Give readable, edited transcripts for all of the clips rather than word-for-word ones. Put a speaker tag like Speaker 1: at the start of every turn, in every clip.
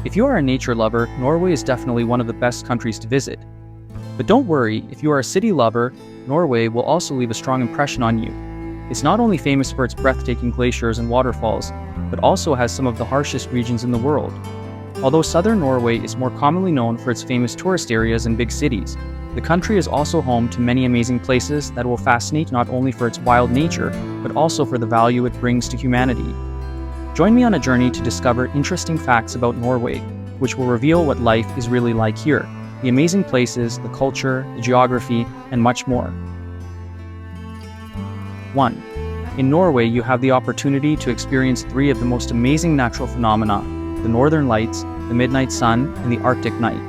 Speaker 1: If you are a nature lover, Norway is definitely one of the best countries to visit. But don't worry, if you are a city lover, Norway will also leave a strong impression on you. It's not only famous for its breathtaking glaciers and waterfalls, but also has some of the harshest regions in the world. Although southern Norway is more commonly known for its famous tourist areas and big cities, the country is also home to many amazing places that will fascinate not only for its wild nature, but also for the value it brings to humanity. Join me on a journey to discover interesting facts about Norway, which will reveal what life is really like here, the amazing places, the culture, the geography, and much more. 1. In Norway, you have the opportunity to experience 3 of the most amazing natural phenomena: the Northern Lights, the Midnight Sun, and the Arctic Night.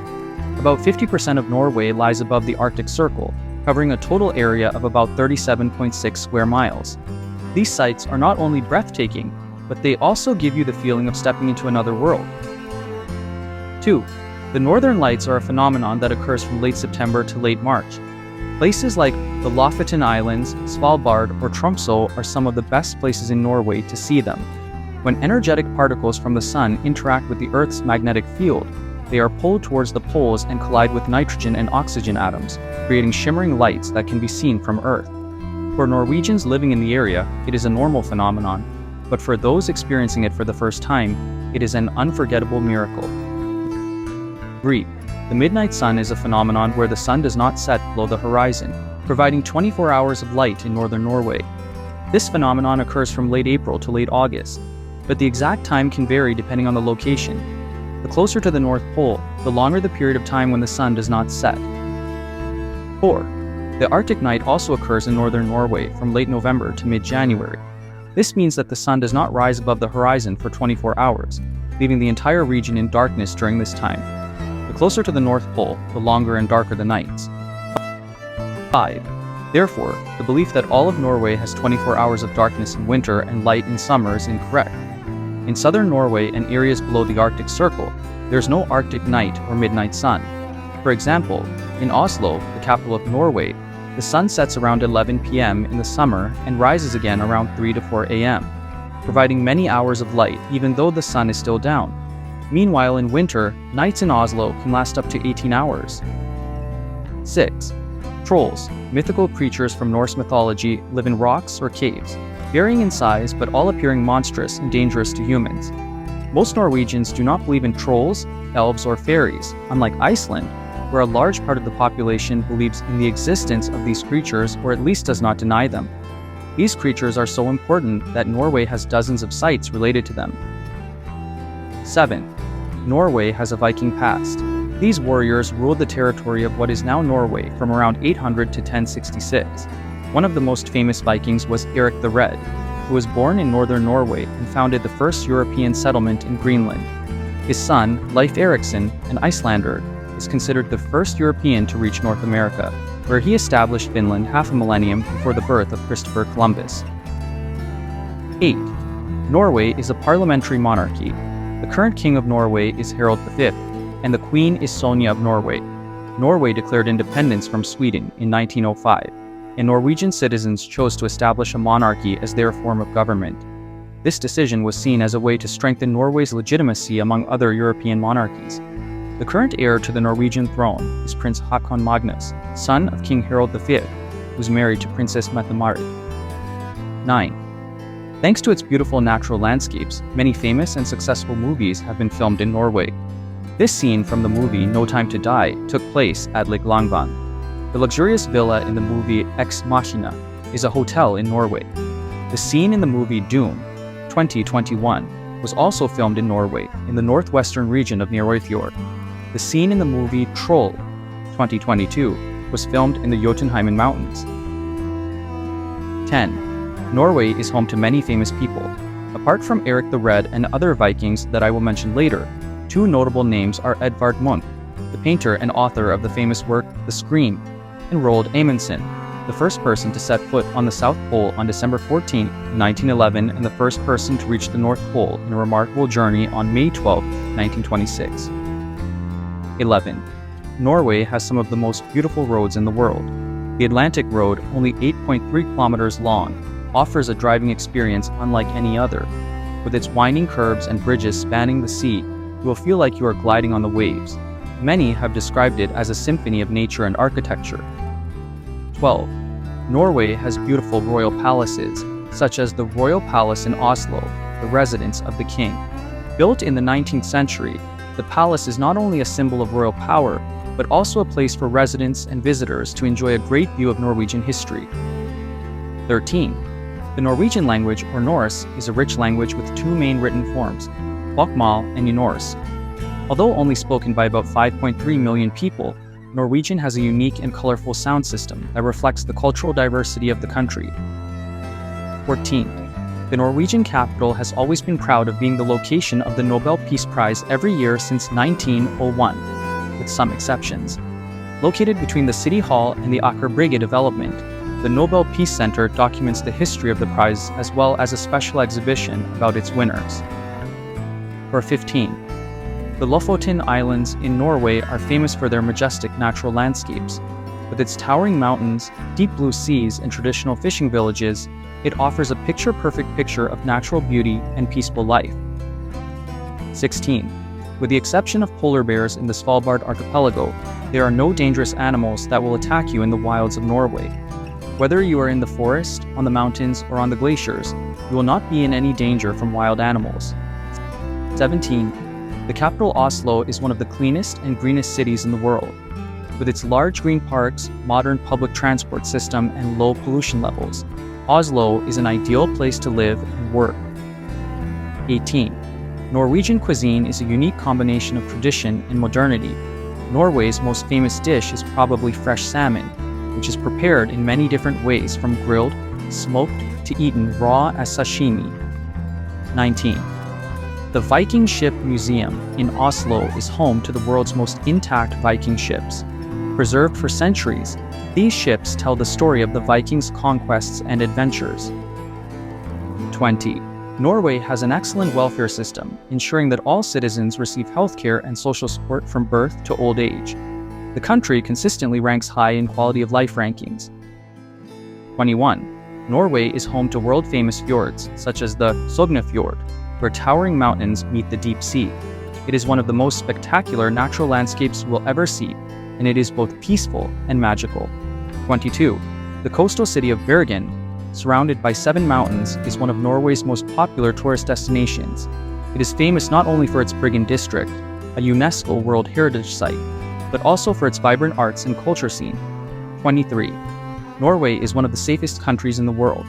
Speaker 1: About 50% of Norway lies above the Arctic Circle, covering a total area of about 37.6 square miles. These sights are not only breathtaking, but they also give you the feeling of stepping into another world. 2. The Northern Lights are a phenomenon that occurs from late September to late March. Places like the Lofoten Islands, Svalbard, or Tromsø are some of the best places in Norway to see them. When energetic particles from the sun interact with the Earth's magnetic field, they are pulled towards the poles and collide with nitrogen and oxygen atoms, creating shimmering lights that can be seen from Earth. For Norwegians living in the area, it is a normal phenomenon, but for those experiencing it for the first time, it is an unforgettable miracle. 3. The midnight sun is a phenomenon where the sun does not set below the horizon, providing 24 hours of light in northern Norway. This phenomenon occurs from late April to late August, but the exact time can vary depending on the location. The closer to the North Pole, the longer the period of time when the sun does not set. 4. The Arctic Night also occurs in northern Norway from late November to mid-January. This means that the sun does not rise above the horizon for 24 hours, leaving the entire region in darkness during this time. The closer to the North Pole, the longer and darker the nights. 5. Therefore, the belief that all of Norway has 24 hours of darkness in winter and light in summer is incorrect. In southern Norway and areas below the Arctic Circle, there is no Arctic night or midnight sun. For example, in Oslo, the capital of Norway, the sun sets around 11 p.m. in the summer and rises again around 3 to 4 a.m., providing many hours of light even though the sun is still down. Meanwhile, in winter, nights in Oslo can last up to 18 hours. 6. Trolls, mythical creatures from Norse mythology, live in rocks or caves, varying in size but all appearing monstrous and dangerous to humans. Most Norwegians do not believe in trolls, elves, or fairies, unlike Iceland, where a large part of the population believes in the existence of these creatures or at least does not deny them. These creatures are so important that Norway has dozens of sites related to them. 7. Norway has a Viking past. These warriors ruled the territory of what is now Norway from around 800 to 1066. One of the most famous Vikings was Eric the Red, who was born in northern Norway and founded the first European settlement in Greenland. His son, Leif Erikson, an Icelander, is considered the first European to reach North America, where he established Finland half a millennium before the birth of Christopher Columbus. 8. Norway is a parliamentary monarchy. The current king of Norway is Harald V, and the queen is Sonja of Norway. Norway declared independence from Sweden in 1905, and Norwegian citizens chose to establish a monarchy as their form of government. This decision was seen as a way to strengthen Norway's legitimacy among other European monarchies. The current heir to the Norwegian throne is Prince Håkon Magnus, son of King Harald V, who is married to Princess Mette-Marit. 9. Thanks to its beautiful natural landscapes, many famous and successful movies have been filmed in Norway. This scene from the movie No Time to Die took place at Lake Langvann. The luxurious villa in the movie Ex Machina is a hotel in Norway. The scene in the movie Doom 2021 was also filmed in Norway, in the northwestern region of Njord. The scene in the movie Troll 2022 was filmed in the Jotunheimen Mountains. 10. Norway is home to many famous people. Apart from Eric the Red and other Vikings that I will mention later, 2 notable names are Edvard Munch, the painter and author of the famous work The Scream, and Roald Amundsen, the first person to set foot on the South Pole on December 14, 1911, and the first person to reach the North Pole in a remarkable journey on May 12, 1926. 11. Norway has some of the most beautiful roads in the world. The Atlantic Road, only 8.3 kilometers long, offers a driving experience unlike any other. With its winding curves and bridges spanning the sea, you will feel like you are gliding on the waves. Many have described it as a symphony of nature and architecture. 12. Norway has beautiful royal palaces, such as the Royal Palace in Oslo, the residence of the king. Built in the 19th century, the palace is not only a symbol of royal power, but also a place for residents and visitors to enjoy a great view of Norwegian history. 13. The Norwegian language, or Norse, is a rich language with two main written forms, bokmål and nynorsk. Although only spoken by about 5.3 million people, Norwegian has a unique and colorful sound system that reflects the cultural diversity of the country. 14. The Norwegian capital has always been proud of being the location of the Nobel Peace Prize every year since 1901, with some exceptions. Located between the City Hall and the Aker Brygge development, the Nobel Peace Center documents the history of the prize as well as a special exhibition about its winners. Or 15. The Lofoten Islands in Norway are famous for their majestic natural landscapes. With its towering mountains, deep blue seas, and traditional fishing villages, it offers a picture-perfect picture of natural beauty and peaceful life. 16. With the exception of polar bears in the Svalbard archipelago, there are no dangerous animals that will attack you in the wilds of Norway. Whether you are in the forest, on the mountains, or on the glaciers, you will not be in any danger from wild animals. 17. The capital Oslo is one of the cleanest and greenest cities in the world. With its large green parks, modern public transport system, and low pollution levels, Oslo is an ideal place to live and work. 18. Norwegian cuisine is a unique combination of tradition and modernity. Norway's most famous dish is probably fresh salmon, which is prepared in many different ways from grilled, smoked, to eaten raw as sashimi. 19. The Viking Ship Museum in Oslo is home to the world's most intact Viking ships. Preserved for centuries, these ships tell the story of the Vikings' conquests and adventures. 20. Norway has an excellent welfare system, ensuring that all citizens receive healthcare and social support from birth to old age. The country consistently ranks high in quality of life rankings. 21. Norway is home to world-famous fjords, such as the Sognefjord, where towering mountains meet the deep sea. It is one of the most spectacular natural landscapes you will ever see, and it is both peaceful and magical. 22. The coastal city of Bergen, surrounded by 7 mountains, is one of Norway's most popular tourist destinations. It is famous not only for its Bergen district, a UNESCO World Heritage Site, but also for its vibrant arts and culture scene. 23. Norway is one of the safest countries in the world.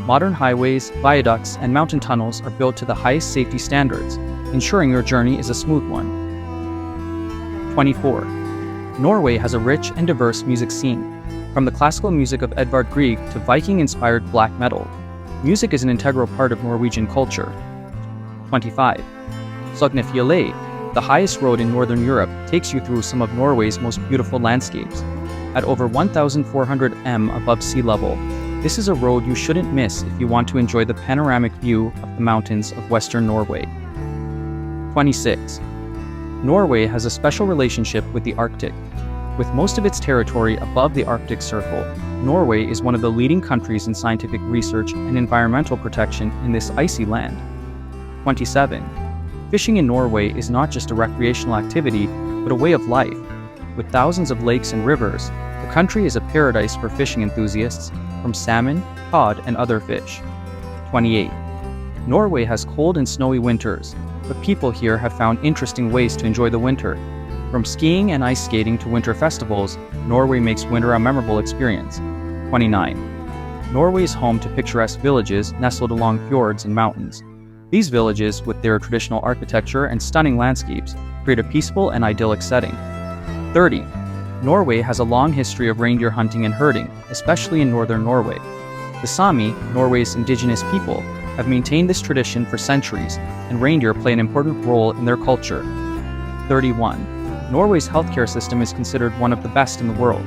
Speaker 1: Modern highways, viaducts, and mountain tunnels are built to the highest safety standards, ensuring your journey is a smooth one. 24. Norway has a rich and diverse music scene. From the classical music of Edvard Grieg to Viking-inspired black metal, music is an integral part of Norwegian culture. 25. Sognefjellet, the highest road in Northern Europe, takes you through some of Norway's most beautiful landscapes. At over 1,400 m above sea level, this is a road you shouldn't miss if you want to enjoy the panoramic view of the mountains of Western Norway. 26. Norway has a special relationship with the Arctic. With most of its territory above the Arctic Circle, Norway is one of the leading countries in scientific research and environmental protection in this icy land. 27. Fishing in Norway is not just a recreational activity, but a way of life. With thousands of lakes and rivers, the country is a paradise for fishing enthusiasts, from salmon, cod, and other fish. 28. Norway has cold and snowy winters, but people here have found interesting ways to enjoy the winter. From skiing and ice skating to winter festivals, Norway makes winter a memorable experience. 29. Norway is home to picturesque villages nestled along fjords and mountains. These villages, with their traditional architecture and stunning landscapes, create a peaceful and idyllic setting. 30. Norway has a long history of reindeer hunting and herding, especially in northern Norway. The Sami, Norway's indigenous people, have maintained this tradition for centuries, and reindeer play an important role in their culture. 31. Norway's healthcare system is considered one of the best in the world.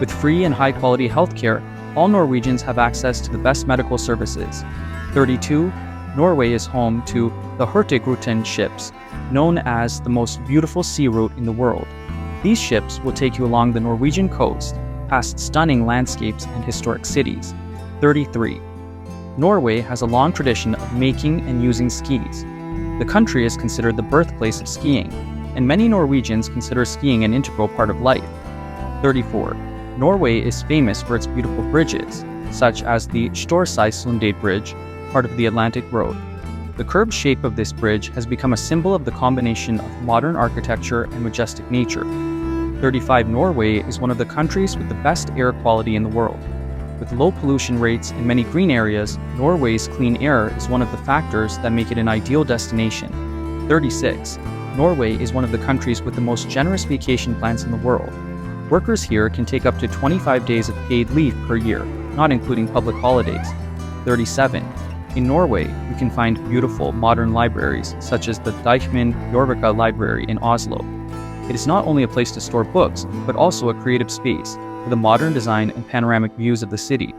Speaker 1: With free and high-quality healthcare, all Norwegians have access to the best medical services. 32. Norway is home to the Hurtigruten ships, known as the most beautiful sea route in the world. These ships will take you along the Norwegian coast, past stunning landscapes and historic cities. 33. Norway has a long tradition of making and using skis. The country is considered the birthplace of skiing, and many Norwegians consider skiing an integral part of life. 34. Norway is famous for its beautiful bridges, such as the Storseisundet Bridge, part of the Atlantic Road. The curved shape of this bridge has become a symbol of the combination of modern architecture and majestic nature. 35. Norway is one of the countries with the best air quality in the world. With low pollution rates and many green areas, Norway's clean air is one of the factors that make it an ideal destination. 36. Norway is one of the countries with the most generous vacation plans in the world. Workers here can take up to 25 days of paid leave per year, not including public holidays. 37. In Norway, you can find beautiful, modern libraries, such as the Deichman Jorvika Library in Oslo. It is not only a place to store books, but also a creative space, with a modern design and panoramic views of the city.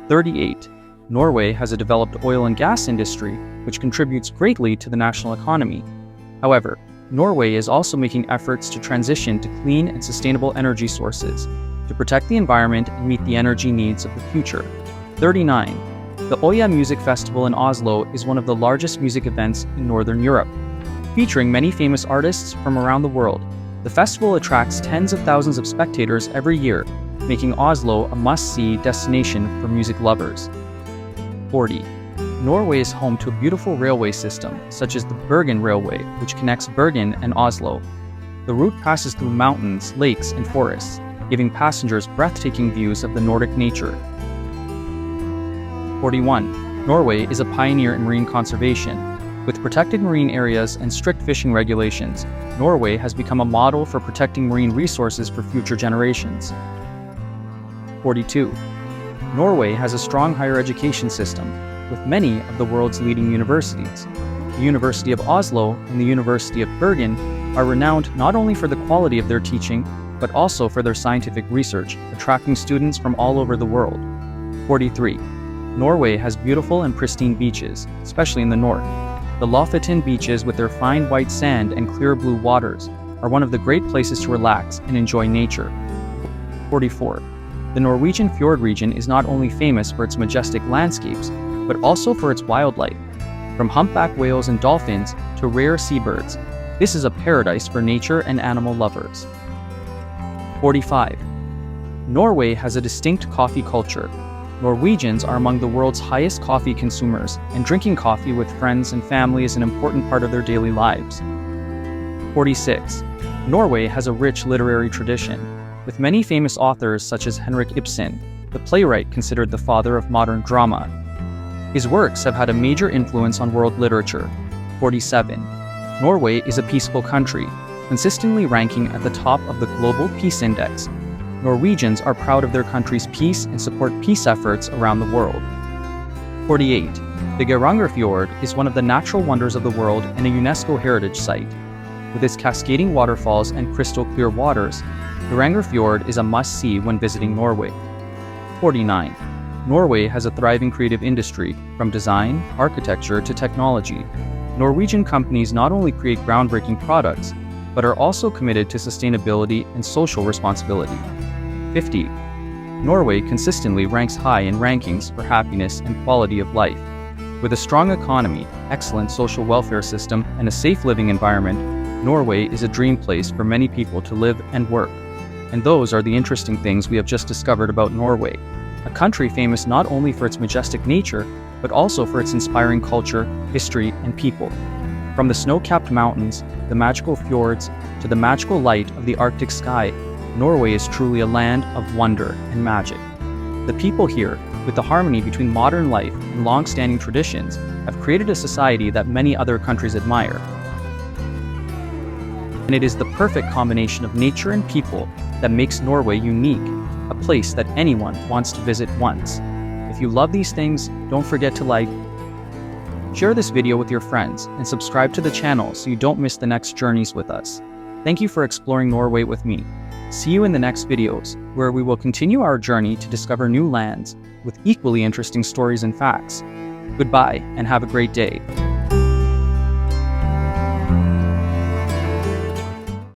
Speaker 1: 38. Norway has a developed oil and gas industry, which contributes greatly to the national economy. However, Norway is also making efforts to transition to clean and sustainable energy sources, to protect the environment and meet the energy needs of the future. 39. The Oya Music Festival in Oslo is one of the largest music events in Northern Europe. Featuring many famous artists from around the world, the festival attracts tens of thousands of spectators every year, making Oslo a must-see destination for music lovers. 40. Norway is home to a beautiful railway system, such as the Bergen Railway, which connects Bergen and Oslo. The route passes through mountains, lakes, and forests, giving passengers breathtaking views of the Nordic nature. 41. Norway is a pioneer in marine conservation. With protected marine areas and strict fishing regulations, Norway has become a model for protecting marine resources for future generations. 42. Norway has a strong higher education system, with many of the world's leading universities. The University of Oslo and the University of Bergen are renowned not only for the quality of their teaching, but also for their scientific research, attracting students from all over the world. 43. Norway has beautiful and pristine beaches, especially in the north. The Lofoten beaches, with their fine white sand and clear blue waters, are one of the great places to relax and enjoy nature. 44. The Norwegian fjord region is not only famous for its majestic landscapes, but also for its wildlife. From humpback whales and dolphins to rare seabirds, this is a paradise for nature and animal lovers. 45. Norway has a distinct coffee culture. Norwegians are among the world's highest coffee consumers, and drinking coffee with friends and family is an important part of their daily lives. 46. Norway has a rich literary tradition, with many famous authors such as Henrik Ibsen, the playwright considered the father of modern drama. His works have had a major influence on world literature. 47. Norway is a peaceful country, consistently ranking at the top of the Global Peace Index. Norwegians are proud of their country's peace and support peace efforts around the world. 48. The Fjord is one of the natural wonders of the world and a UNESCO heritage site. With its cascading waterfalls and crystal clear waters, the Fjord is a must-see when visiting Norway. 49. Norway has a thriving creative industry, from design, architecture to technology. Norwegian companies not only create groundbreaking products, but are also committed to sustainability and social responsibility. 50. Norway consistently ranks high in rankings for happiness and quality of life. With a strong economy, excellent social welfare system, and a safe living environment, Norway is a dream place for many people to live and work. And those are the interesting things we have just discovered about Norway, a country famous not only for its majestic nature, but also for its inspiring culture, history, and people. From the snow-capped mountains, the magical fjords, to the magical light of the Arctic sky, Norway is truly a land of wonder and magic. The people here, with the harmony between modern life and long-standing traditions, have created a society that many other countries admire. And it is the perfect combination of nature and people that makes Norway unique, a place that anyone wants to visit once. If you love these things, don't forget to like, share this video with your friends, and subscribe to the channel so you don't miss the next journeys with us. Thank you for exploring Norway with me. See you in the next videos, where we will continue our journey to discover new lands with equally interesting stories and facts. Goodbye, and have a great day.